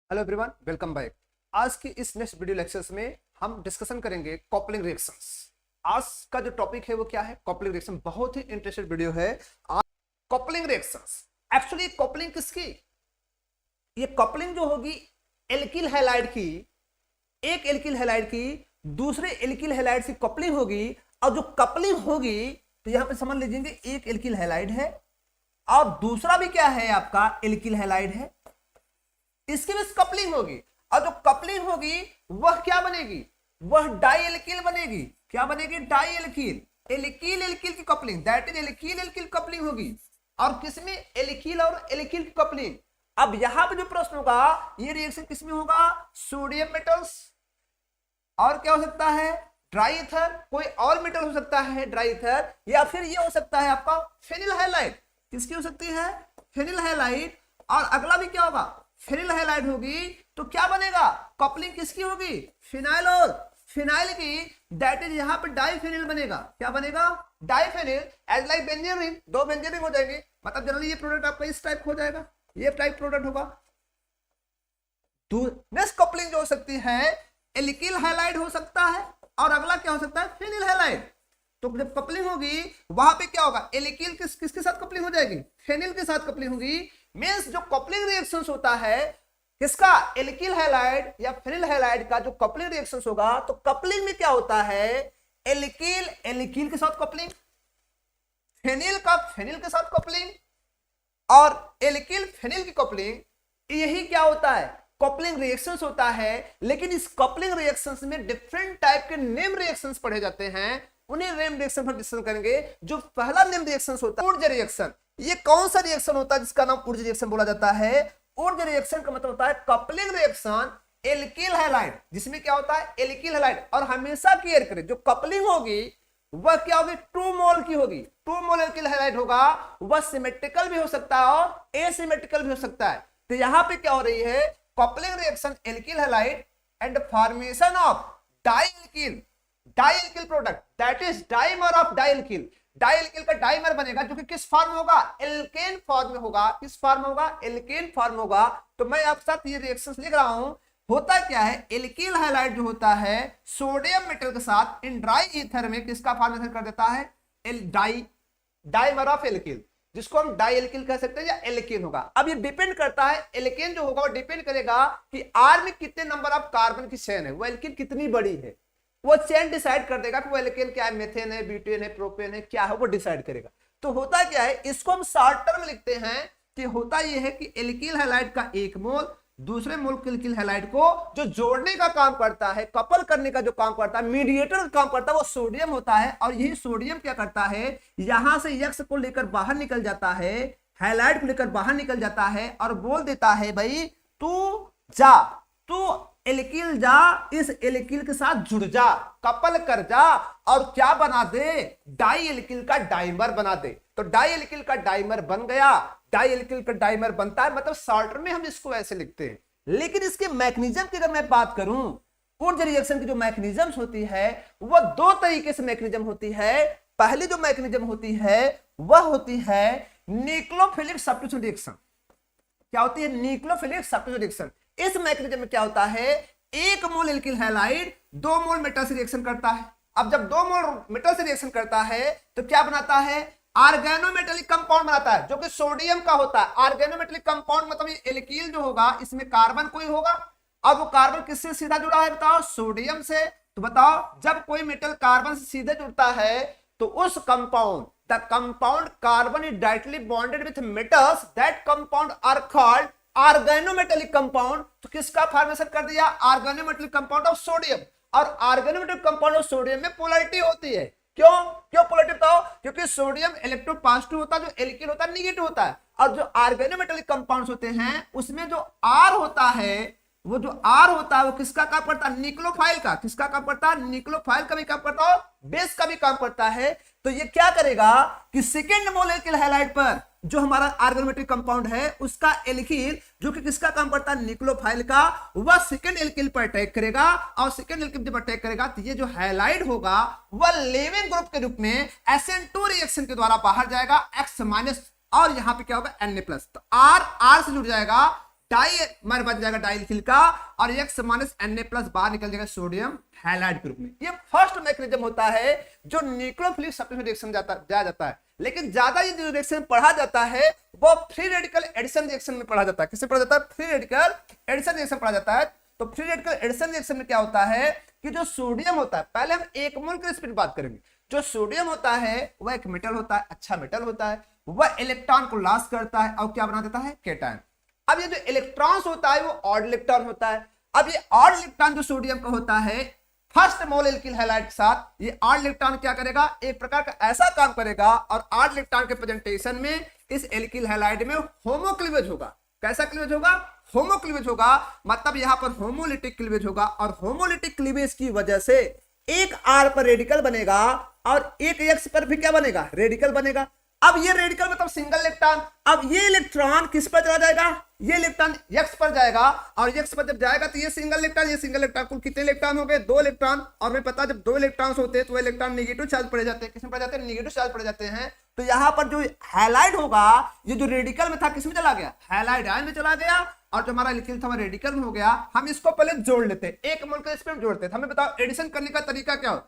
Hello everyone, welcome back. आज की इस नेक्स्ट वीडियो लेक्चर्स में हम डिस्कशन करेंगे कॉपलिंग रिएक्शंस। आज का जो टॉपिक है वो क्या है? Coupling reaction. बहुत ही इंटरेस्टेड वीडियो है आज। कॉपलिंग रिएक्शंस, एक्चुअली कॉपलिंग किसकी? ये कॉपलिंग जो होगी एल्किल हैलाइड की, एक एल्किल हैलाइड की दूसरे एल्किल हैलाइड से कपलिंग होगी। और जो कपलिंग होगी तो यहां पे समझ लीजिए एक एल्किल हैलाइड है और दूसरा भी क्या है, आपका एल्किल हैलाइड है। इसकी भी कपलिंग होगी और जो कपलिंग होगी वह क्या बनेगी? वह डाई एल्किल बनेगी। क्या बनेगी? Dialkyl. एल्किल एल्किल की coupling, that is alkyl alkyl coupling होगी। और किसमें? एल्किल और एल्किल की कपलिंग। अब यहां पे जो प्रश्न होगा, ये रिएक्शन किसमें होगा? सोडियम मेटल्स और क्या हो सकता है? Dry ether. कोई और मेटल हो सकता है ड्राई ईथर, या फिर ये हो सकता है आपका फेनिल हैलाइड। किसकी हो सकती है? Phenyl halide. और अगला भी क्या होगा? फेनिल हैलाइड होगी। तो क्या बनेगा? कपलिंग किसकी होगी? फिनाइल और फिनाइल की, दैट इज यहां पे डाइफेनिल बनेगा। क्या बनेगा? Diphenyl. As like benzene ring, दो बेंजीन रिंग हो जाएंगे। मतलब जनरली ये प्रोडक्ट आपका इस टाइप हो जाएगा, ये टाइप प्रोडक्ट होगा। नेक्स्ट कपलिंग जो हो सकती है एल्किल हैलाइड हो सकता है और अगला क्या हो सकता है? Phenyl halide. तो जब कपलिंग होगी वहां पे क्या होगा? एल्किल किसके साथ कपलिंग हो जाएगी? फेनिल के साथ कपलिंग होगी। मींस जो कपलिंग रिएक्शंस होता है किसका? एल्किल हैलाइड या फेनिल हैलाइड का जो कपलिंग रिएक्शंस होगा, तो कपलिंग में क्या होता है? एल्किल एल्किल के साथ कपलिंग, फेनिल का फेनिल के साथ कपलिंग और एल्किल फेनिल की कपलिंग। यही क्या होता है? कपलिंग रिएक्शंस होता है। लेकिन इस कपलिंग रिएक्शंस में डिफरेंट टाइप के नेम रिएक्शंस पढ़े जाते हैं। उन्हें नेम रिएक्शन पर डिस्कस करेंगे। जो पहला नेम रिएक्शन होता है ऊर्जा रिएक्शन। ये कौन सा रिएक्शन होता है जिसका नाम ऊर्जा रिएक्शन बोला जाता है? ऊर्जा रिएक्शन का मतलब होता है कपलिंग रिएक्शन एल्किल हैलाइड, जिसमें क्या होता है? Alkyl halide. और हमेशा क्लियर करें, जो कपलिंग होगी वह क्या होगी? 2 मोल की होगी। 2 मोल एल्किल हैलाइड होगा। वह सिमेट्रिकल भी हो सकता है और एसिमेट्रिकल भी हो सकता है। तो यहां पे क्या हो रही है? Coupling reaction alkyl halide and formation of dialkyl, dialkyl product, that is dimer of dialkyl. Dialkyl का डाइमर बनेगा जो कि किस फॉर्म में होगा? एल्केन फॉर्म में होगा। किस फॉर्म में होगा? एल्केन फॉर्म होगा। तो मैं आपके साथ ये रिएक्शंस लिख रहा हूं। होता क्या है? एल्किल हैलाइड जो होता है सोडियम मेटल के साथ इन ड्राई ईथर में किसका फॉर्मेशन कर देता है? डाइमर ऑफ एल्किल, जिसको हम डाइएल्किल कह सकते हैं या एल्केन होगा। अब ये डिपेंड करता है, एल्केन जो होगा वो डिपेंड करेगा कि आर में कितने नंबर ऑफ कार्बन की चेन है, वो एल्केन कितनी बड़ी है। वो चेन डिसाइड कर देगा कि वो एल्केन क्या है, मेथेन है, ब्यूटेन है, प्रोपेन है, क्या है, वो डिसाइड करेगा। तो होता क्या है, इसको हम शॉर्ट टर्म लिखते हैं कि होता यह है कि एल्किल हैलाइड का एक मोल दूसरे मोल एल्किल हैलाइड को जो जोड़ने का काम करता है, कपल करने का जो काम करता है, मीडिएटर का काम करता है, वो सोडियम होता है। और यही सोडियम क्या करता है? यहां से यक्स को लेकर बाहर निकल जाता है, हैलाइड को लेकर बाहर निकल जाता है और बोल देता है भाई तू जा, तू एल्किल जा, इस एल्किल के साथ जुड़ जा, कपल कर जा और क्या बना दे? डाई एल्किल का डाइमर बना दे। तो डाई एल्किल का डाइमर बन गया। डाई एल्किल का डाइमर बनता है, मतलब शॉर्टर में हम इसको ऐसे लिखते हैं। लेकिन इसके मैकेनिज्म की अगर मैं बात करूं, ऊर्जा रिएक्शन की जो मैकेनिज्म होती है वह दो तरीके से मैकेनिज्म होती है। पहली जो मैकेनिज्म होती है वह होती है न्यूक्लियोफिलिक सब्स्टिट्यूशन रिएक्शन। क्या होती है? Nucleophilic substitution reaction. इस मैकेनिज्म में क्या होता है? एक मोल एल्किल हैलाइड 2 मोल मेटल से रिएक्शन करता है। अब जब 2 मोल मेटल से रिएक्शन करता है तो क्या बनाता है? ऑर्गेनोमेटेलिक कंपाउंड बनाता है जो कि सोडियम का होता है। ऑर्गेनोमेटेलिक कंपाउंड मतलब ये एल्किल जो होगा इसमें कार्बन कोई होगा। अब वो कार्बन किससे सीधा जुड़ा है? बताओ, सोडियम से। तो बताओ, जब कोई मेटल कार्बन से सीधे जुड़ता है तो उस compound, the compound carbon is directly bonded with metals, that compound are called organometallic compound. तो किसका फॉर्मेशन कर दिया? Organometallic compound of sodium. और ऑर्गेनोमेटेलिक कंपाउंड ऑफ सोडियम में पोलैरिटी होती है। क्यों क्यों पोलैरिटी बताओ? क्योंकि सोडियम इलेक्ट्रोपॉजिटिव होता है, जो एल्किल होता है नेगेटिव होता है। और जो ऑर्गेनोमेटेलिक कंपाउंड्स होते हैं उसमें जो आर होता है, वो जो आर होता है वो किसका काम करता है? न्यूक्लियोफाइल का। किसका काम करता है? न्यूक्लियोफाइल का भी काम करता है, बेस का भी काम करता है। तो ये क्या करेगा कि सेकेंड मोल एल्किल हैलाइड पर जो हमारा ऑर्गेनोमेटेलिक कंपाउंड है उसका एल्किल जो कि किसका काम करता है? न्यूक्लियोफाइल का, वह सेकेंड एल्किल पर अटैक करेगा। और सेकेंड एल्किल जब अटैक करेगा तो ये जो हैलाइड होगा वह लीविंग ग्रुप के रूप में SN2 रिएक्शन के द्वारा बाहर जाएगा, X- और यहां पे क्या होगा? Na+। तो आर से जुड़ जाएगा, डाई हमारे बन जाएगा डाइलकिल का, और X माइनस Na+ बाहर निकल जाएगा सोडियम हैलाइड के रूप में। ये फर्स्ट मैकेनिज्म होता है जो न्यूक्लियोफिलिक सब्स्टिट्यूशन रिएक्शन जाया जाता है। लेकिन ज्यादा ये जो रिएक्शन पढ़ा जाता है वो फ्री रेडिकल एडिशन रिएक्शन में पढ़ा जाता है। किससे पढ़ा जाता है? फ्री रेडिकल एडिशन रिएक्शन पढ़ा जाता है। तो फ्री रेडिकल एडिशन रिएक्शन में क्या होता है कि जो सोडियम होता है, पहले हम 1 मोल की स्पीड बात करेंगे। जो सोडियम होता है वह एक मेटल होता है, अच्छा मेटल होता है, वह इलेक्ट्रॉन को लॉस करता है और क्या बना देता है? कैटायन। अब ये जो इलेक्ट्रॉन्स होता है वो ऑड इलेक्ट्रॉन होता है। अब ये ऑड इलेक्ट्रॉन जो सोडियम का होता है फर्स्ट मोल एल्किल हैलाइड के साथ, ये ऑड इलेक्ट्रॉन क्या करेगा? एक प्रकार का ऐसा काम करेगा और ऑड इलेक्ट्रॉन के प्रेजेंटेशन में इस एल्किल हैलाइड में होमोक्लीवेज होगा। कैसा क्लीवेज होगा? होमोक्लीवेज होगा। मतलब यहां पर होमोलिटिक क्लीवेज होगा और होमोलिटिक क्लीवेज की वजह से एक R पर रेडिकल बनेगा और एक X पर भी क्या बनेगा? रेडिकल बनेगा। अब ये रेडिकल मतलब सिंगल इलेक्ट्रॉन, अब ये इलेक्ट्रॉन किस पर चला जाएगा? ये इलेक्ट्रॉन X पर जाएगा और X पर जब जाएगा तो ये सिंगल इलेक्ट्रॉन कुल कितने इलेक्ट्रॉन हो गए? 2 इलेक्ट्रॉन। और मैं पता जब 2 इलेक्ट्रॉन्स होते हैं तो इलेक्ट्रॉन नेगेटिव चार्ज पड़े जाते हैं। किसमें पड़ जाते हैं? नेगेटिव चार्ज पड़ जाते हैं। तो यहां पर जो हैलाइड होगा, ये जो रेडिकल में था किसमें चला गया? हैलाइड आयन में चला गया। और जो हमारा एल्किल था वो रेडिकल में हो गया। हम इसको पहले जोड़ लेते हैं, 1 मोल के स्पीड जोड़ते हैं। हमें बताओ एडिशन करने का तरीका क्या हो?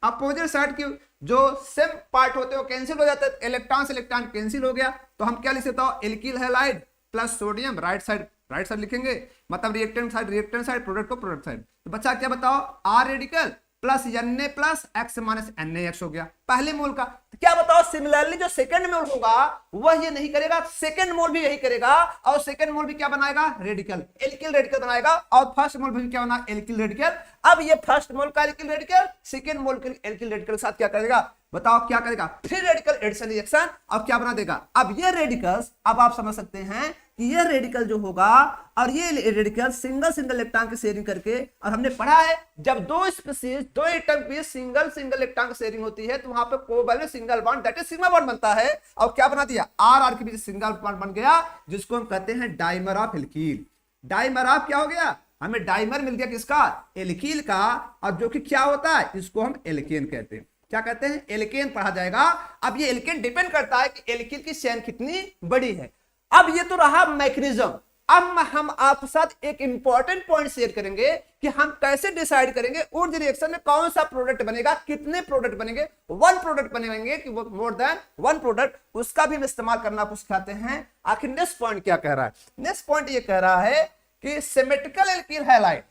अपोजिट साइड की जो सेम पार्ट होते हैं वो कैंसिल हो जाते हैं, इलेक्ट्रॉन से इलेक्ट्रॉन कैंसिल हो गया। तो हम क्या लिख सकते हो? Alkyl halide plus sodium, right side लिखेंगे, मतलब रिएक्टेंट साइड, प्रोडक्ट को प्रोडक्ट साइड। तो बच्चा क्या बताओ? R radical plus Na plus X minus NaX हो गया पहले मोल का। तो क्या बताओ? सिमिलरली जो सेकंड मोल होगा वह ये नहीं करेगा, सेकंड मोल भी यही करेगा और सेकंड मोल भी क्या बनाएगा? रेडिकल, एल्किल रेडिकल बनाएगा। और फर्स्ट मोल भी क्या बना? Alkyl radical. अब ये फर्स्ट मोल का एल्किल रेडिकल सेकंड मोल के एल्किल रेडिकल के साथ क्या करेगा? बताओ क्या करेगा? Free radical addition reaction. अब क्या बना देगा? अब ये रेडिकल्स, अब आप समझ सकते हैं कि ये रेडिकल जो होगा और ये रेडिकल सिंगल इलेक्ट्रॉन की शेयरिंग करके, और हमने पढ़ा है जब 2 स्पीशीज 2 एटम की सिंगल इलेक्ट्रॉन की शेयरिंग होती है तो वहां पे covalent single bond that is sigma bond बनता है। और क्या बना दिया? R के बीच सिंगल बॉन्ड बन गया जिसको हम कहते हैं डाइमर ऑफ एल्कील। डाइमर ऑफ क्या हो गया? हमें डाइमर मिल गया किसका? एल्कील का। और जो कि क्या होता है? इसको हम एल्केन कहते हैं। क्या कहते हैं? एल्केन पढ़ा जाएगा। अब ये एल्केन डिपेंड करता है कि एल्कील की चेन कितनी बड़ी है। अब ये तो रहा मैकेनिज्म। अब हम आपके साथ एक इंपॉर्टेंट पॉइंट शेयर करेंगे कि हम कैसे डिसाइड करेंगे ऊर्जा रिएक्शन में कौन सा प्रोडक्ट बनेगा, कितने प्रोडक्ट बनेंगे, 1 प्रोडक्ट बनेंगे कि मोर देन 1 प्रोडक्ट, उसका भी हम इस्तेमाल करना आप सिखाते हैं। आखिर नेक्स्ट पॉइंट क्या कह रहा है? नेक्स्ट पॉइंट ये कह रहा है कि सिमेट्रिकल एल्किल हैलाइड,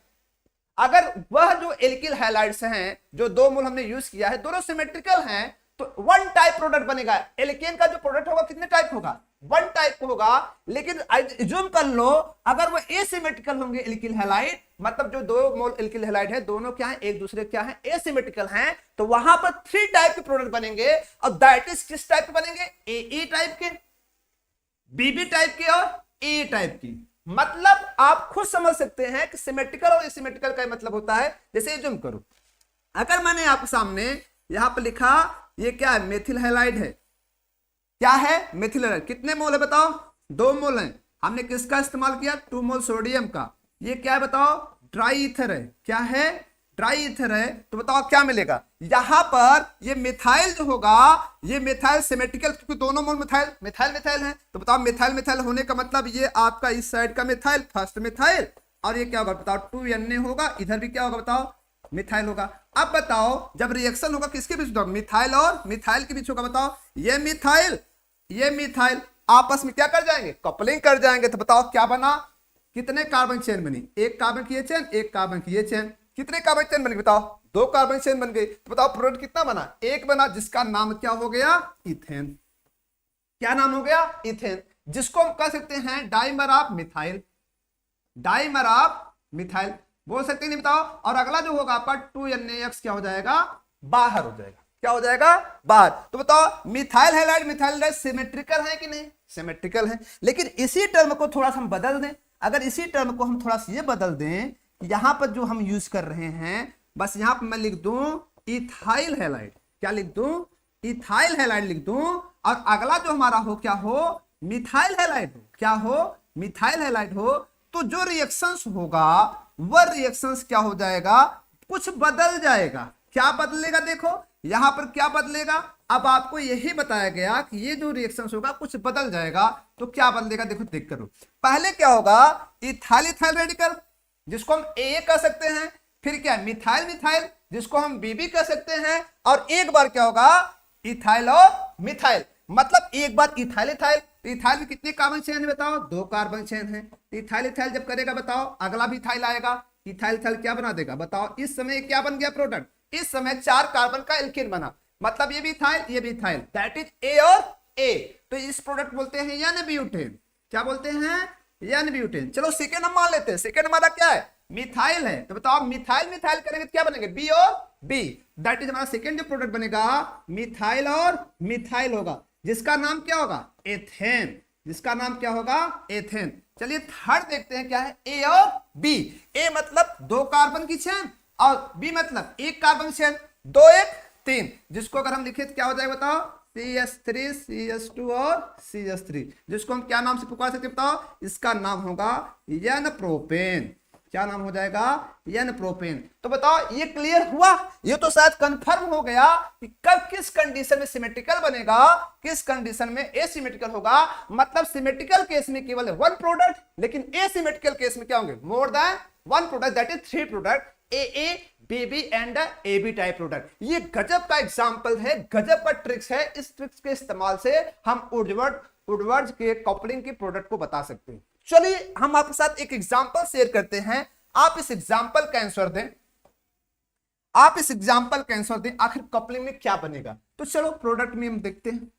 अगर वह जो एल्किल हाइलाइट्स हैं जो 2 मोल हमने यूज किया है दोनों सिमेट्रिकल हैं तो 1 टाइप प्रोडक्ट बनेगा। एल्केन का जो प्रोडक्ट होगा कितने टाइप होगा? 1 टाइप होगा। लेकिन अज्यूम कर लो अगर वो एसिमेट्रिकल होंगे एल्किल हैलाइड, मतलब जो 2 मोल एल्किल हैलाइड है दोनों क्या है? एक दूसरे क्या है? एसिमेट्रिकल हैं। तो वहां पर 3 टाइप के प्रोडक्ट बनेंगे और दैट इज किस टाइप के बनेंगे? ए टाइप के, बीबी टाइप के और ए टाइप की। मतलब आप खुद समझ सकते हैं कि सिमेट्रिकल और एसिमेट्रिकल का मतलब होता है। जैसे जूम करो, अगर मैंने आपके सामने यहां पर लिखा ये क्या है? मेथिल हैलाइड है। क्या है? Methyl halide. कितने मोल है बताओ? 2 मोल है। हमने किसका इस्तेमाल किया? 2 मोल सोडियम का। ये क्या है बताओ? ड्राई ईथर है। क्या है? ड्राई ईथर है। तो बताओ क्या मिलेगा? यहां पर ये मिथाइल जो होगा ये मिथाइल सिमेट्रिकल, क्योंकि दोनों मोल मिथाइल है। तो बताओ मिथाइल होने का मतलब ये आपका इस साइड का मिथाइल, फर्स्ट मिथाइल, और ये क्या होगा बताओ? 2Na होगा। इधर भी क्या होगा बताओ? मिथाइल होगा। अब बताओ जब रिएक्शन होगा किसके बीच होगा? मिथाइल और मिथाइल के बीच होगा। बताओ ये मिथाइल आपस में क्या कर जाएंगे? कपलिंग कर जाएंगे। तो बताओ क्या बना? कितने कार्बन चेन बनी? 1 कार्बन की ये चेन, 1 कार्बन की ये चेन। कितने कार्बन चेन बन गई बताओ? 2 कार्बन चेन बन गई। तो बताओ प्रोडक्ट कितना बना? 1 बना, जिसका नाम क्या हो गया? इथेन। क्या नाम हो गया? इथेन, जिसको हम कह सकते हैं dimer of methyl. Dimer of methyl बोल सकते नहीं? बताओ। और अगला जो होगा आपका 2NaX क्या हो जाएगा? बाहर हो जाएगा। क्या हो जाएगा? बाहर। तो बताओ मिथाइल हैलाइड सिमेट्रिकल है कि नहीं? सिमेट्रिकल है। लेकिन इसी टर्म को थोड़ा सा हम बदल दें। अगर इसी टर्म को हम थोड़ा सा ये बदल दें, यहां पर जो हम यूज कर रहे हैं, बस यहां पर मैं लिख दूं इथाइल हैलाइड। क्या लिख दूं? इथाइल हैलाइड लिख दूं। और अगला जो हमारा हो क्या हो? मिथाइल हैलाइड हो। क्या हो? मिथाइल हैलाइड हो। तो जो रिएक्शंस होगा वह रिएक्शंस क्या हो जाएगा? कुछ बदल जाएगा। क्या बदलेगा? देखो यहां पर क्या बदलेगा? अब आपको यही बताया गया कि ये जो रिएक्शन होगा कुछ बदल जाएगा, तो क्या बदलेगा देखो, देख करो। पहले क्या होगा, इथाइल इथाइल रेडिकल जिसको हम ए कह सकते हैं, फिर क्या मिथाइल मिथाइल जिसको हम बीबी कह सकते हैं, और एक बार क्या होगा इथाइल और मिथाइल, मतलब एक बार इथाइल इथाइल। तो इथाइल में कितने कार्बन चेन है बताओ, 2 कार्बन चेन है। इथाइल इथाइल जब करेगा बताओ अगला भी इथाइल आएगा, इथाइल इथाइल क्या बना देगा बताओ, इस समय क्या बन गया प्रोडक्ट, इस समय 4 कार्बन का एल्केन बना, मतलब ये भी इथाइल ये भी इथाइल, दैट इज ए और ए। तो इस प्रोडक्ट बोलते हैं एन ब्यूटेन। क्या बोलते हैं, एन ब्यूटेन। चलो सेकेंड हम मान लेते हैं, सेकेंड हमारा क्या है मिथाइल है, तो बताओ मिथाइल मिथाइल करेंगे तो क्या बनेंगे बी और बी, दैट इज हमारा सेकेंड जो प्रोडक्ट बनेगा मिथाइल और मिथाइल होगा, जिसका नाम क्या होगा एथेन, जिसका नाम क्या होगा एथेन। चलिए थर्ड देखते हैं क्या है, ए और बी। ए मतलब 2 कार्बन की चेन और बी मतलब 1 कार्बन चेन, 2 1 3, जिसको अगर हम लिखे तो क्या हो जाएगा बताओ CH3 CH2 और CH3, जिसको हम क्या नाम से पुकार सकते बताओ, इसका नाम होगा एन प्रोपेन। क्या नाम हो जाएगा एन प्रोपेन। तो बताओ ये क्लियर हुआ, ये तो शायद कंफर्म हो गया कि कब किस कंडीशन में सिमेट्रिकल बनेगा, किस कंडीशन में एसिमेट्रिकल होगा। मतलब सिमेट्रिकल केस में केवल 1 प्रोडक्ट, लेकिन एसिमेट्रिकल केस में क्या होंगे more than 1 product, that is 3 product, A BB and A B type product. ये गजब का एग्जांपल है, गजब का ट्रिक्स है, इस ट्रिक्स के इस्तेमाल से हम वुडवर्ड के कपलिंग के प्रोडक्ट को बता सकते हैं। चलिए हम आपके साथ एक एग्जांपल शेयर करते हैं, आप इस एग्जांपल का आंसर दें, आप इस एग्जांपल का आंसर दें आखिर कपलिंग में क्या बनेगा। तो चलो प्रोडक्ट में हम देखते हैं।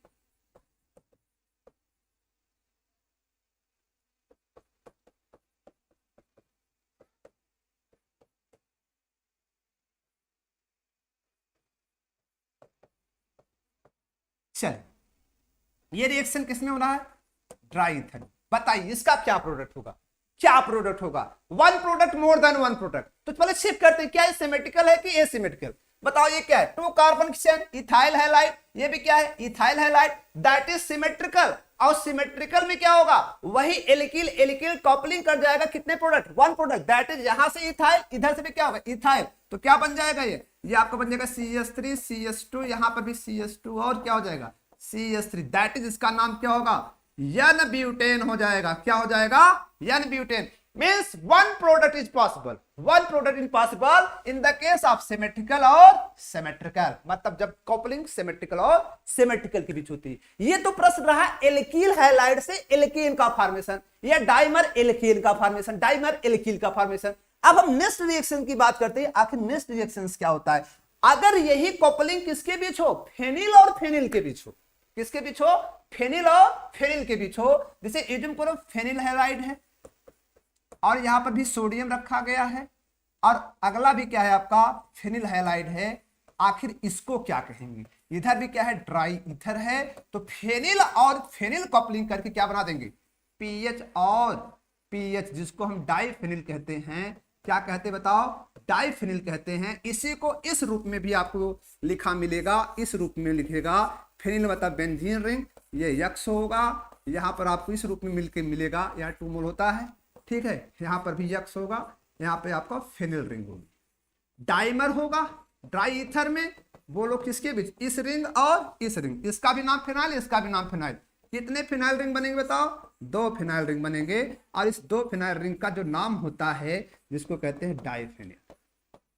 चल ये रिएक्शन किसमें हो रहा है, ड्राई ईथर। बताइए इसका क्या प्रोडक्ट होगा, क्या प्रोडक्ट होगा, 1 प्रोडक्ट मोर देन 1 प्रोडक्ट। तो पहले चेक करते हैं क्या ये सिमेट्रिकल है कि एसिमेट्रिकल। बताओ ये क्या है 2 कार्बन की चेन, इथाइल हैलाइड, ये भी क्या है ethyl halide, that is symmetrical. और सिमेट्रिकल में क्या होगा वही एल्किल एल्किल कपलिंग कर जाएगा, कितने प्रोडक्ट 1 प्रोडक्ट, दैट इज यहां से इथाइल, इधर से भी क्या होगा इथाइल, तो क्या बन जाएगा ये आपका बन जाएगा CH3 CH2, यहां पर भी CH2 और क्या हो जाएगा CH3, दैट इज इसका नाम क्या होगा एन ब्यूटेन हो जाएगा। क्या हो जाएगा n butane. Means 1 product is possible, 1 product is possible in the case of symmetrical और सिमेट्रिकल, मतलब जब कपलिंग सिमेट्रिकल और सिमेट्रिकल के बीच होती है। ये तो प्रश्न रहा एल्किल हैलाइड से एल्केन का फॉर्मेशन या डाइमर एल्केन का फॉर्मेशन, डाइमर एल्किल का फॉर्मेशन। अब हम नेक्स्ट रिएक्शन की बात करते हैं, आखिर नेक्स्ट रिएक्शन क्या होता है अगर यही कपलिंग किसके बीच हो, फेनिल और फेनिल के बीच हो, किसके बीच हो फेनिल और फेनिल के बीच हो। जैसे एज्यूम करो फेनिल हैलाइड है और यहां पर भी सोडियम रखा गया है और अगला भी क्या है आपका फेनिल हैलाइड है, आखिर इसको क्या कहेंगे, इधर भी क्या है ड्राई ईथर है, तो फेनिल और फेनिल कपलिंग करके क्या बना देंगे पीएच और पीएच, जिसको हम डाइफेनिल कहते हैं। क्या कहते हैं बताओ डाइफेनिल कहते हैं। इसी को इस रूप में भी आपको लिखा मिलेगा, इस रूप में लिखेगा फेनिल मतलब बेंजीन रिंग, ये यक्स होगा, यहाँ पर आपको इस रूप में मिलके मिलेगा, यहाँ 2 मोल होता है, ठीक है, यहाँ पर भी यक्स होगा, यहाँ पे आपका फेनिल रिंग होगी। डाइमर होगा ड्राई ईथर में, बोलो किसके बीच, इस रिंग और इस रिंग, इसका भी नाम फिनाइल इसका भी नाम फिनाइल। कितने फिनाइल रिंग बनेंगे बताओ 2 फिनाइल रिंग बनेंगे, और इस 2 फिनाइल रिंग का जो नाम होता है जिसको कहते हैं डाइफेनिल।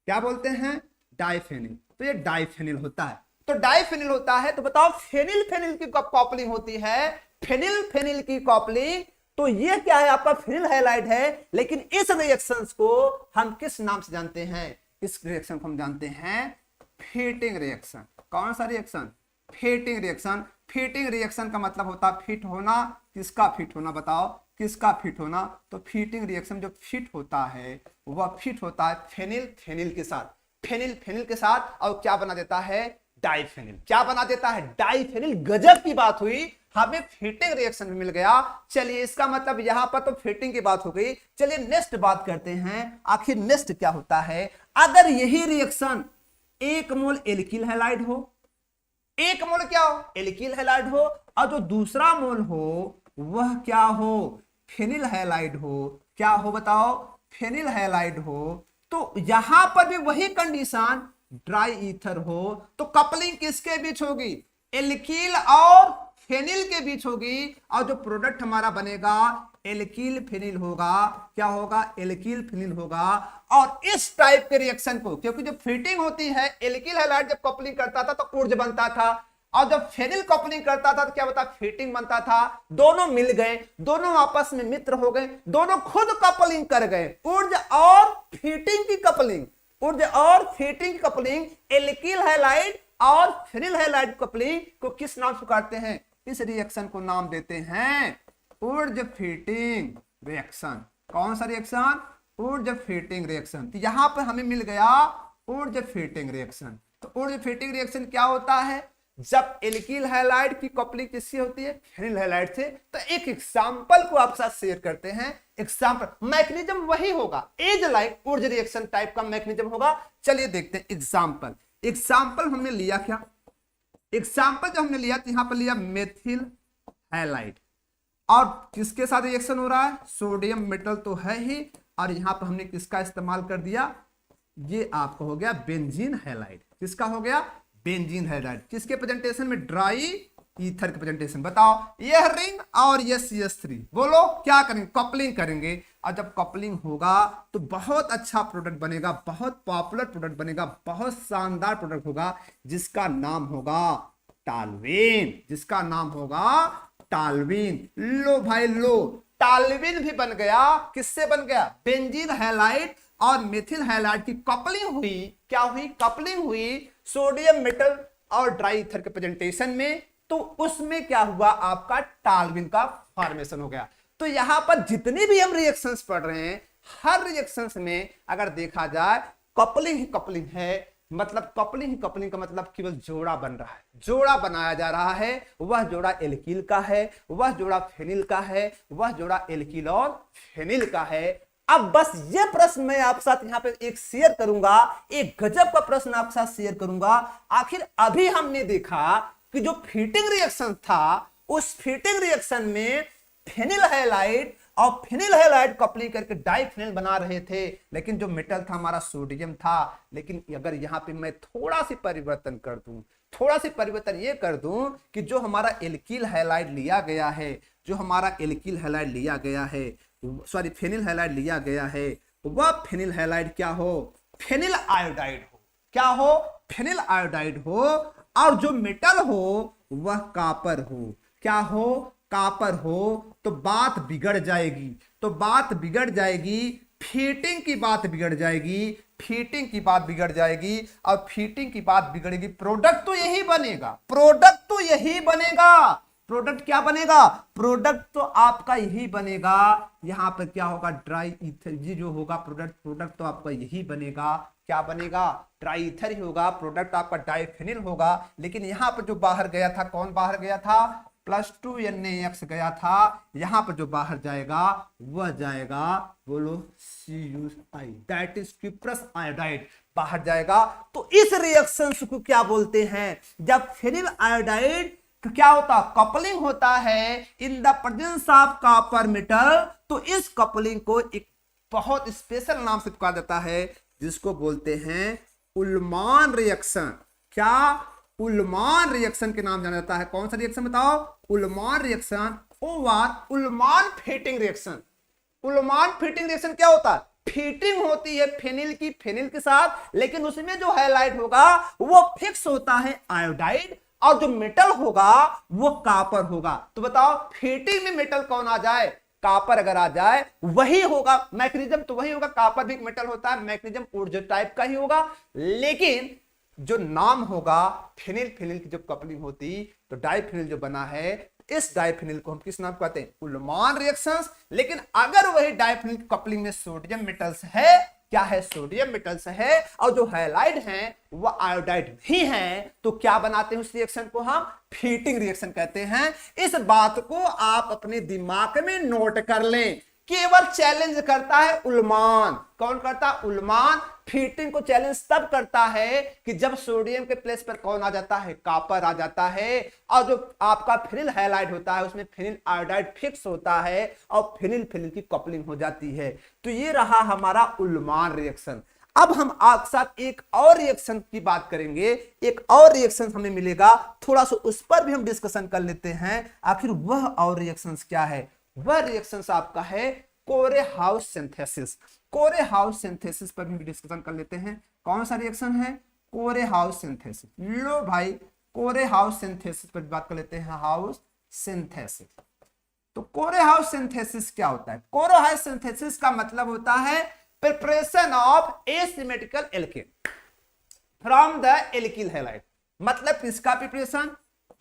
क्या बोलते हैं डाइफेनिल, तो ये डाइफेनिल होता है। तो डाइफेनिल होता है तो बताओ फेनिल फेनिल की कपलिंग होती है, फेनिल फेनिल की कपलिंग, तो ये क्या है आपका फेनिल हैलाइड है। लेकिन इस रिएक्शंस को हम किस नाम से जानते हैं, इस रिएक्शन को हम जानते हैं फीटिंग रिएक्शन। कौन सा reaction fitting reaction. Fitting reaction का मतलब होता है फिट होना, किसका फिट होना बताओ किसका फिट होना, तो फीटिंग रिएक्शन जो फिट होता है वह फिट होता है फेनिल फेनिल के साथ, फेनिल फेनिल के साथ, और क्या बना देता है डाइफेनिल, क्या बना देता है डाइफेनिल। गजब की बात हुई, हमें फीटिंग रिएक्शन भी मिल गया। चलिए इसका मतलब यहां पर तो फीटिंग की बात हो गई। चलिए नेक्स्ट बात करते हैं, आखिर नेक्स्ट क्या होता है अगर यही रिएक्शन 1 मोल एल्किल हैलाइड हो, 1 मोल क्या हो एल्किल हैलाइड हो, और जो दूसरा मोल हो वह क्या हो फेनिल हैलाइड हो। क्या हो बताओ फेनिल हैलाइड हो, तो यहां पर भी वही कंडीशन ड्राई ईथर हो, तो कपलिंग किसके बीच होगी एल्किल और फेनिल के बीच होगी, और जो प्रोडक्ट हमारा बनेगा एल्किल फेनिल होगा। क्या होगा? एल्किल फेनिल होगा। और इस टाइप के रिएक्शन को, क्योंकि जो फीटिंग होती है, एल्किल हैलाइड जब कपलिंग करता था तो ऊर्ज बनता था, और जब फेनिल कपलिंग करता था तो क्या होता? फीटिंग बनता था। दोनों मिल गए, दोनों आपस में मित्र हो गए, दोनों खुद कपलिंग कर गए। ऊर्ज और फीटिंग की कपलिंग, ऊर्ज और फीटिंग की कपलिंग, एल्किल हैलाइड और फेनिल हैलाइड कपलिंग को किस नाम से पुकारते हैं? इस रिएक्शन को नाम देते हैं ऊर्ज फीटिंग रिएक्शन। कौन सा रिएक्शन? Wurtz fitting reaction. तो यहां पर हमें मिल गया ऊर्ज फीटिंग रिएक्शन। तो ऊर्ज फीटिंग रिएक्शन क्या होता है? जब एल्किल हैलाइड की कपलिंग किससे होती है? फेनिल हैलाइड से। तो एक एग्जांपल को आपके साथ शेयर करते हैं। एग्जांपल मैकेनिज्म वही होगा, as like Wurtz reaction type का मैकेनिज्म होगा। चलिए देखते हैं एग्जांपल। एग्जांपल हमने लिया क्या? एग्जांपल जो हमने लिया तो यहां पर लिया मेथिल हैलाइड, और किसके साथ रिएक्शन हो रहा है? सोडियम मेटल तो है ही, और यहां पर हमने किसका इस्तेमाल कर दिया? ये आपका हो गया बेंजीन हैलाइड। किसका हो गया? Benzene halide. किसके प्रेजेंटेशन में? ड्राई ईथर के प्रेजेंटेशन। बताओ, यह रिंग और ये CH3, बोलो क्या करेंगे? कपलिंग करेंगे। और जब कपलिंग होगा तो बहुत अच्छा प्रोडक्ट बनेगा, बहुत पॉपुलर प्रोडक्ट बनेगा, बहुत शानदार प्रोडक्ट होगा, जिसका नाम होगा टॉल्यूएन। जिसका नाम होगा टॉल्यूएन। लो भाई लो, टॉल्यूएन भी बन गया। किससे बन गया? बेंजीन हैलाइड और मेथिल हैलाइड की कपलिंग हुई। क्या हुई? कपलिंग हुई सोडियम मेटल और ड्राई ईथर के प्रेजेंटेशन में। तो उसमें क्या हुआ? आपका टॉल्यूएन का फॉर्मेशन हो गया। तो यहां पर जितनी भी हम रिएक्शंस पढ़ रहे हैं, हर रिएक्शंस में अगर देखा जाए कपलिंग ही कपलिंग है। मतलब कपलिंग ही कपलिंग का मतलब केवल जोड़ा बन रहा है, जोड़ा बनाया जा रहा है। वह जोड़ा एल्किल का है, वह जोड़ा फेनिल का है, वह जोड़ा एल्किल और फेनिल का है। अब बस ये प्रश्न मैं आपके साथ यहां पे एक शेयर करूंगा, एक गजब का प्रश्न आपके साथ शेयर करूंगा। आखिर अभी हमने देखा कि जो फीटिंग रिएक्शन था, उस फीटिंग रिएक्शन में फेनिल हैलाइड और फेनिल हैलाइड कपलिंग करके डाइफेनिल बना रहे थे, लेकिन जो मेटल था हमारा सोडियम था। लेकिन अगर यहां पे मैं थोड़ा सी परिवर्तन कर दूं, थोड़ा सी परिवर्तन ये कर दूं कि जो हमारा एल्किल हैलाइड लिया गया है, जो हमारा एल्किल हैलाइड लिया गया है, सॉरी फेनिल हैलाइड लिया गया है, वह फेनिल हैलाइड क्या हो? फेनिल आयोडाइड हो। क्या हो? फेनिल आयोडाइड हो। और जो मेटल हो वह कापर हो। क्या हो? कापर हो। तो बात बिगड़ जाएगी, तो बात बिगड़ जाएगी, फीटिंग की बात बिगड़ जाएगी, फीटिंग की बात बिगड़ जाएगी। और फीटिंग की बात बिगड़ेगी, प्रोडक्ट तो यही बनेगा, प्रोडक्ट तो यही बनेगा। प्रोडक्ट क्या बनेगा? प्रोडक्ट तो आपका यही बनेगा। यहां पर क्या होगा? Dry ether. ये जो होगा प्रोडक्ट तो आपका यही बनेगा। क्या बनेगा? ड्राई ईथर ही होगा। प्रोडक्ट आपका डाइफेनिल होगा। लेकिन यहां पर जो बाहर गया था, कौन बाहर गया था? +2 NaX गया था। यहां पर जो बाहर जाएगा वह जाएगा, बोलो CuI, that is cuprous iodide बाहर जाएगा। तो इस रिएक्शन को क्या बोलते हैं? जब फेनिल आयोडाइड तो क्या होता? कपलिंग होता है in the presence of copper metal. तो इस कपलिंग को एक बहुत स्पेशल नाम से पुकारा जाता है, जिसको बोलते हैं उल्मान रिएक्शन। क्या? उल्मान रिएक्शन के नाम जाना जाता है। कौन सा रिएक्शन बताओ? Ullmann reaction. Ullmann Fittig reaction. Ullmann Fittig reaction क्या होता है? फीटिंग होती है फेनिल की फेनिल के साथ, लेकिन उसमें जो हैलाइड होगा वो फिक्स होता है आयोडाइड, और जो मेटल होगा वो कापर होगा। तो बताओ फीटिंग में मेटल कौन आ जाए? कापर अगर आ जाए वही होगा। मैकेनिज्म तो वही होगा, कापर भी मेटल होता है, मैकेनिज्म ऊर्जा टाइप का ही होगा। लेकिन जो नाम होगा फेनिल फेनिल की जब कपलिंग होती तो डाइफेनिल जो बना है, इस डाइफेनिल को हम किस नाम कहते हैं? उल्मान रिएक्शंस। लेकिन अगर वही डाइफेनिल कपलिंग में सोडियम मेटल्स है, क्या है? सोडियम मेटल्स है, और जो हैलाइड हैं वह आयोडाइड नहीं है, तो क्या बनाते हैं उस रिएक्शन को? हम फीटिंग रिएक्शन कहते हैं। इस बात को आप अपने दिमाग में नोट कर लें। केवल चैलेंज करता है उल्मान। कौन करता? उल्मान। फीटिंग को चैलेंज तब करता है कि जब सोडियम के प्लेस पर कौन आ जाता है? कापर आ जाता है। और जो आपका फेनिल हैलाइड होता है उसमें फेनिल आयोडाइड फिक्स होता है और फेनिल फेनिल की कपलिंग हो जाती है। तो ये रहा हमारा उल्मान रिएक्शन। अब हम आपके साथ एक और रिएक्शन की बात करेंगे, एक और रिएक्शन हमें मिलेगा, थोड़ा सा उस पर भी हम डिस्कशन कर लेते हैं। आखिर वह और रिएक्शंस क्या है? वह रिएक्शंस आपका है कोरेहाउस सिंथेसिस। कोरेहाउस सिंथेसिस पर भी डिस्कशन कर लेते हैं। कौन सा रिएक्शन है? कोरेहाउस सिंथेसिस। लो भाई, कोरेहाउस सिंथेसिस पर बात कर लेते हैं। हाउस सिंथेसिस, तो कोरेहाउस सिंथेसिस क्या होता है? कोरेहाउस सिंथेसिस का मतलब होता है preparation of asymmetrical alkane from the alkyl halide. मतलब किसका प्रिपरेशन?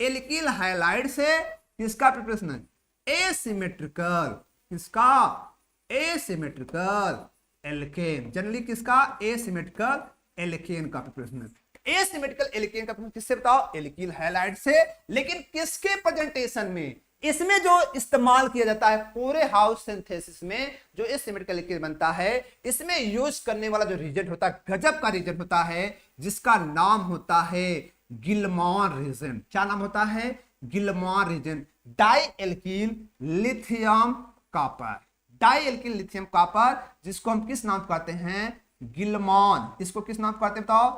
एल्किल हैलाइड से किसका प्रिपरेशन है? एसिमेट्रिकल। किसका? Asymmetrical alkane. जनरली किसका? एसिमेट्रिकल एल्केन का प्रिपरेशन है। एसिमेट्रिकल एल्केन का प्रिपरेशन किससे बताओ? एल्किल हैलाइड से। लेकिन किसके प्रेजेंटेशन में? इसमें जो इस्तेमाल किया जाता है कोरेहाउस सिंथेसिस में, जो एसिमेट्रिकल एल्केन बनता है, इसमें यूज करने वाला जो रीजन होता है, गजब का रीजन होता है, जिसका नाम होता है गिलमॉन रीजन। क्या नाम होता है? Gilman reagent. Di alkyl lithium copper. Di alkyl lithium copper, जिसको हम किस नाम कहते हैं? गिलमॉन। इसको किस नाम कहते हैं बताओ?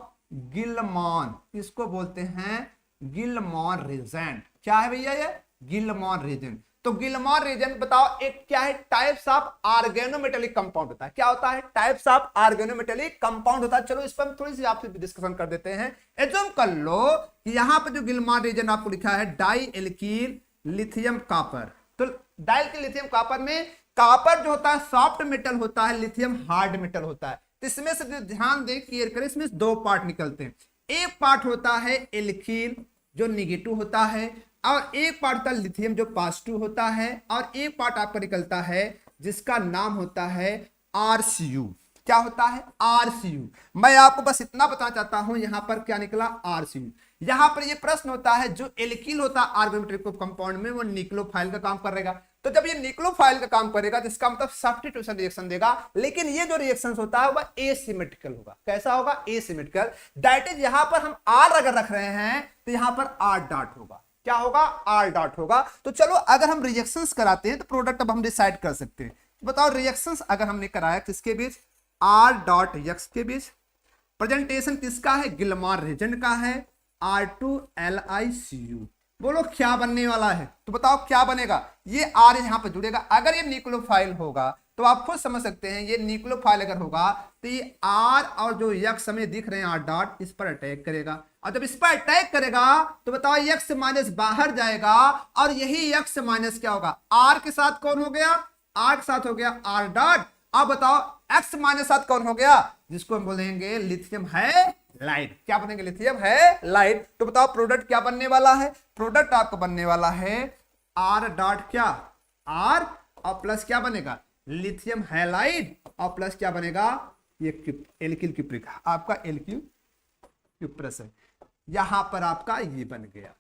गिलमॉन। इसको बोलते हैं गिलमॉन रीजन। क्या है भैया ये? गिलमॉन रीजन। तो गिलमॉन रीजन बताओ एक क्या है? टाइप्स ऑफ ऑर्गेनोमेटेलिक कंपाउंड होता है। क्या होता है? टाइप्स ऑफ ऑर्गेनोमेटेलिक कंपाउंड होता है। चलो इस पर हम थोड़ी सी आपसे डिस्कशन कर देते हैं। एज्यूम कर लो कि यहां पर जो गिलमॉन रीजन आपको लिखा है डाई एल्किल लिथियम कॉपर, तो डाई एल्किल लिथियम कॉपर में कॉपर जो होता है सॉफ्ट मेटल होता है, लिथियम हार्ड मेटल होता है। तो इसमें से ध्यान दें, क्लियर करें, इसमें दो पार्ट निकलते हैं। एक पार्ट होता है एल्किल जो निगेटिव होता है, और एक पार्ट होता है लिथियम जो पॉजिटिव होता है, और एक पार्ट आपका निकलता है जिसका नाम होता है RCU। क्या होता है? RCU। मैं आपको बस इतना बताना चाहता हूं, यहां पर क्या निकला? RCU। यहां पर ये प्रश्न होता है, जो एल्किल होता है ऑर्गेनोमेटेलिक कंपाउंड में, वो न्यूक्लियोफाइल का काम करेगा। तो जब ये न्यूक्लियोफाइल का काम करेगा तो इसका मतलब सब्स्टिट्यूशन रिएक्शन देगा। लेकिन ये जो रिएक्शन होता है वह एसिमेट्रिकल होगा। कैसा होगा? एसिमेट्रिकल। दैट इज यहां पर हम R अगर रख रहे हैं तो यहां पर R डॉट होगा। क्या होगा? R डॉट होगा। तो चलो अगर हम रिएक्शंस कराते हैं तो प्रोडक्ट अब हम डिसाइड कर सकते हैं। तो बताओ रिएक्शंस अगर हमने कराया किसके बीच? R डॉट X के बीच। प्रेजेंटेशन किसका है? गिलमॉन रीजन का है। R2LiCu। बोलो क्या बनने वाला है? तो बताओ क्या बनेगा? ये R यहां पर जुड़ेगा। अगर ये न्यूक्लियोफाइल होगा तो आप खुद समझ सकते हैं, ये न्यूक्लियोफाइल अगर होगा तो ये R और जो X हमें दिख रहे हैं R डॉट, इस पर अटैक करेगा। और जब इस पर अटैक करेगा तो बताओ X माइनस बाहर जाएगा, और यही X माइनस क्या होगा? R के साथ कौन हो गया? R के साथ हो गया R डॉट। अब बताओ X माइनस साथ कौन हो गया? जिसको हम बोलेंगे लिथियम है लाइट। क्या बनेंगे? लिथियम है लाइट। तो बताओ प्रोडक्ट क्या बनने वाला है? प्रोडक्ट आपको बनने वाला है R डॉट क्या? R और प्लस क्या बनेगा? लिथियम हैलाइड, और प्लस क्या बनेगा? ये एल्किल क्यूप्रिक, आपका एल्किल क्यूप्रस है। यहां पर आपका ये बन गया।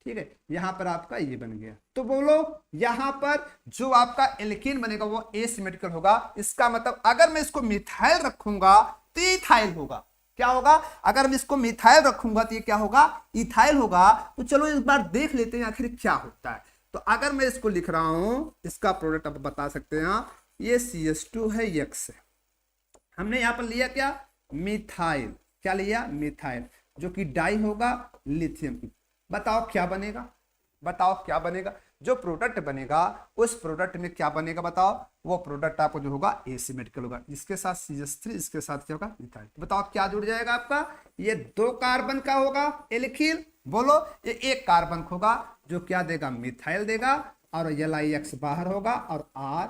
ठीक है, यहां पर आपका ये बन गया। तो बोलो यहां पर जो आपका एल्कीन बनेगा वो एसिमेट्रिकल होगा। इसका मतलब अगर मैं इसको मिथाइल रखूंगा तो इथाइल होगा। क्या होगा? अगर मैं इसको मिथाइल रखूंगा तो ये क्या होगा? इथाइल होगा। तो चलो एक बार देख लेते हैं आखिर क्या होता है। तो अगर मैं इसको लिख रहा हूं, इसका प्रोडक्ट आप बता सकते हैं, ये CH2 है, X है। हमने यहां पर लिया क्या? मिथाइल। क्या लिया? मिथाइल, जो कि डाई होगा लिथियम की। बताओ क्या बनेगा? बताओ क्या बनेगा? जो प्रोडक्ट बनेगा उस प्रोडक्ट में क्या बनेगा बताओ? वो प्रोडक्ट आपको जो होगा एसिमेट्रिकल होगा। इसके साथ CH3, इसके साथ क्या होगा? मिथाइल। बताओ क्या जुड़ जाएगा आपका? ये 2 कार्बन का होगा एल्किल। बोलो ये 1 कार्बन होगा, जो क्या देगा? मिथाइल देगा, और LiX बाहर होगा, और R।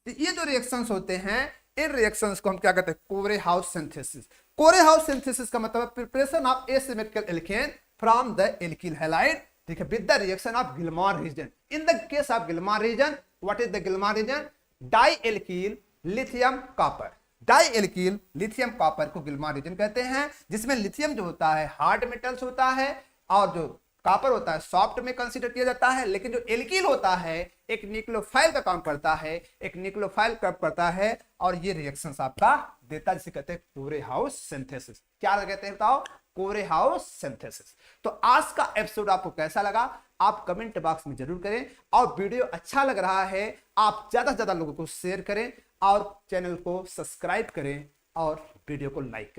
ये जो रिएक्शंस होते हैं, इन रिएक्शंस को हम क्या कहते हैं? कोरेहाउस सिंथेसिस। कोरेहाउस सिंथेसिस का मतलब preparation of asymmetrical alkane from the alkyl halide, ठीक है, with the reaction of Gilman reagent. In the case of Gilman reagent, what is the Gilman reagent? Di alkyl lithium copper. Di alkyl lithium copper को Gilman reason कहते हैं, जिसमें lithium जो होता है hard metals होता है, और जो कॉपर होता है सॉफ्ट में कंसीडर किया जाता है। लेकिन जो एल्किल होता है एक न्यूक्लियोफाइल का काम करता है, एक न्यूक्लियोफाइल काम करता है, और ये रिएक्शंस आपका देता है, जिसे कहते हैं कोरेहाउस सिंथेसिस। क्या कहते हैं बताओ? कोरेहाउस सिंथेसिस। तो आज का एपिसोड आपको कैसा लगा आप कमेंट बॉक्स में जरूर करें, और वीडियो अच्छा लग रहा है आप ज्यादा से ज्यादा लोगों को शेयर करें, और चैनल को सब्सक्राइब करें। और वीडियो को लाइक करें।